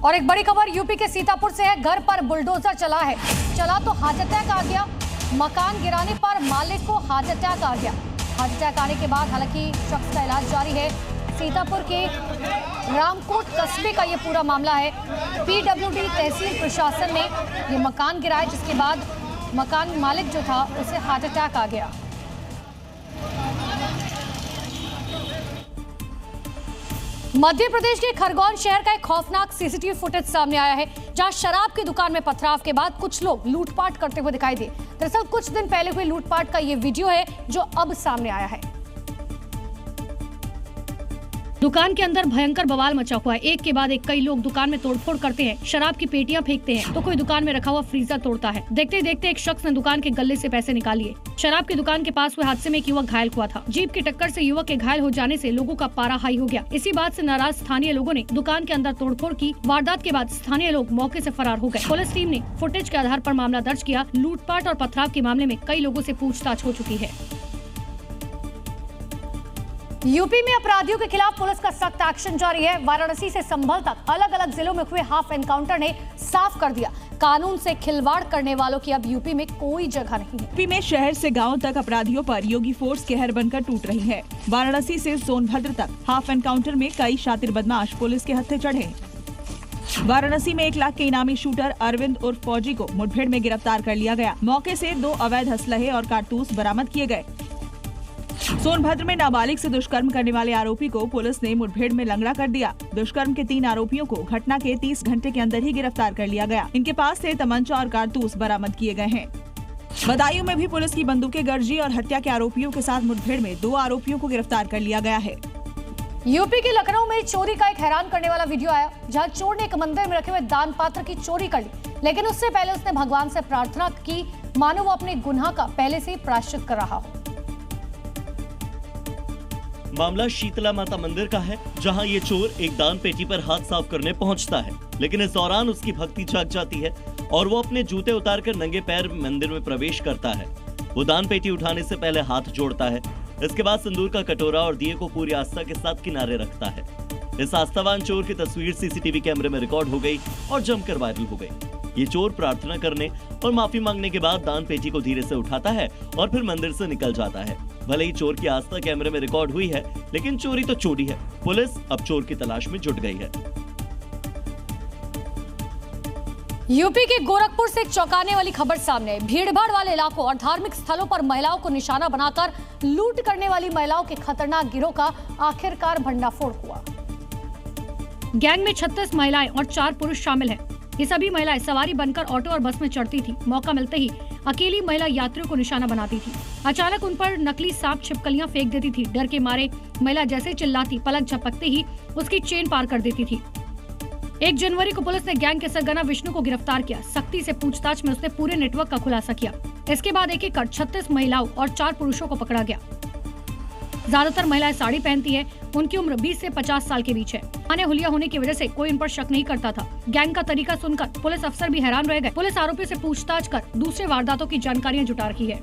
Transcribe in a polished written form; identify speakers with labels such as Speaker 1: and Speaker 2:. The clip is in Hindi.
Speaker 1: और एक बड़ी खबर यूपी के सीतापुर से है। घर पर बुलडोजर चला तो हार्ट अटैक आ गया। मकान गिराने पर मालिक को हार्ट अटैक आ गया। हार्ट अटैक आने के बाद हालांकि शख्स का इलाज जारी है। सीतापुर के रामकोट कस्बे का ये पूरा मामला है। पीडब्ल्यूडी तहसील प्रशासन ने ये मकान गिराया, जिसके बाद मकान मालिक जो था उसे हार्ट अटैक आ गया। मध्य प्रदेश के खरगोन शहर का एक खौफनाक सीसीटीवी फुटेज सामने आया है, जहां शराब की दुकान में पथराव के बाद कुछ लोग लूटपाट करते हुए दिखाई दिए। दरअसल कुछ दिन पहले हुए लूटपाट का ये वीडियो है जो अब सामने आया है। दुकान के अंदर भयंकर बवाल मचा हुआ है। एक के बाद एक कई लोग दुकान में तोड़फोड़ करते हैं, शराब की पेटियां फेंकते हैं, तो कोई दुकान में रखा हुआ फ्रीजर तोड़ता है। देखते ही देखते एक शख्स ने दुकान के गले से पैसे निकाल लिए। शराब की दुकान के पास हुए हादसे में एक युवक घायल हुआ था। जीप की टक्कर से युवक के घायल हो जाने से लोगों का पारा हाई हो गया। इसी बात से नाराज स्थानीय लोगों ने दुकान के अंदर तोड़फोड़ की। वारदात के बाद स्थानीय लोग मौके से फरार हो गए। पुलिस टीम ने फुटेज के आधार पर मामला दर्ज किया। लूटपाट और पथराव के मामले में कई लोगों से पूछताछ हो चुकी है। यूपी में अपराधियों के खिलाफ पुलिस का सख्त एक्शन जारी है। वाराणसी से संभल तक अलग अलग जिलों में हुए हाफ एनकाउंटर ने साफ कर दिया, कानून से खिलवाड़ करने वालों की अब यूपी में कोई जगह नहीं है।
Speaker 2: यूपी में शहर से गांव तक अपराधियों पर योगी फोर्स कहर बनकर टूट रही है। वाराणसी से सोनभद्र तक हाफ एनकाउंटर में कई शातिर बदमाश पुलिस के हत्थे चढ़े। वाराणसी में 1 लाख के इनामी शूटर अरविंद उर्फ फौजी को मुठभेड़ में गिरफ्तार कर लिया गया। मौके से 2 अवैध असलहे और कारतूस बरामद किए गए। सोनभद्र में नाबालिग से दुष्कर्म करने वाले आरोपी को पुलिस ने मुठभेड़ में लंगड़ा कर दिया। दुष्कर्म के 3 आरोपियों को घटना के 30 घंटे के अंदर ही गिरफ्तार कर लिया गया। इनके पास से तमंचा और कारतूस बरामद किए गए हैं। बदायूं में भी पुलिस की बंदूकें गरजी और हत्या के आरोपियों के साथ मुठभेड़ में 2 आरोपियों को गिरफ्तार कर लिया गया है।
Speaker 1: यूपी के लखनऊ में चोरी का एक हैरान करने वाला वीडियो आया, जहां चोर ने एक मंदिर में रखे हुए दान पात्र की चोरी कर ली, लेकिन उससे पहले उसने भगवान से प्रार्थना की, मानो वो अपने गुनाह का पहले से ही प्रायश्चित कर रहा हो।
Speaker 3: मामला शीतला माता मंदिर का है, जहां ये चोर एक दान पेटी पर हाथ साफ करने पहुंचता है, लेकिन इस दौरान उसकी भक्ति जाग जाती है और वो अपने जूते उतारकर नंगे पैर मंदिर में प्रवेश करता है। वो दान पेटी उठाने से पहले हाथ जोड़ता है। इसके बाद सिंदूर का कटोरा और दिए को पूरी आस्था के साथ किनारे रखता है। इस आस्थावान चोर की तस्वीर सीसीटीवी कैमरे में रिकॉर्ड हो गई और जमकर वायरल हो गई। ये चोर प्रार्थना करने और माफी मांगने के बाद दान पेटी को धीरे से उठाता है और फिर मंदिर से निकल जाता है। भले ही चोर की आस्था कैमरे में रिकॉर्ड हुई है, लेकिन चोरी तो चोरी है। पुलिस अब चोर की तलाश में जुट गई है।
Speaker 1: यूपी के गोरखपुर से एक चौंकाने वाली खबर सामने है। भीड़भाड़ वाले इलाकों और धार्मिक स्थलों पर महिलाओं को निशाना बनाकर लूट करने वाली महिलाओं के खतरनाक गिरोह का आखिरकार भंडाफोड़ हुआ। गैंग में 36 महिलाएं और 4 पुरुष शामिल हैं। ये सभी महिलाएं सवारी बनकर ऑटो और बस में चढ़ती थी। मौका मिलते ही अकेली महिला यात्रियों को निशाना बनाती थी। अचानक उन पर नकली सांप छिपकलियां फेंक देती थी। डर के मारे महिला जैसे चिल्लाती, पलक झपकते ही उसकी चेन पार कर देती थी। 1 जनवरी को पुलिस ने गैंग के सरगना विष्णु को गिरफ्तार किया। सख्ती से पूछताछ में उसने पूरे नेटवर्क का खुलासा किया। इसके बाद एक एक कर 36 महिलाओं और 4 पुरुषों को पकड़ा गया। ज्यादातर महिलाएं साड़ी पहनती है। उनकी उम्र 20 से 50 साल के बीच है। आने हुलिया होने की वजह से कोई इन पर शक नहीं करता था। गैंग का तरीका सुनकर पुलिस अफसर भी हैरान रह गए। पुलिस आरोपी से पूछताछ कर दूसरे वारदातों की जानकारियां जुटा रही है।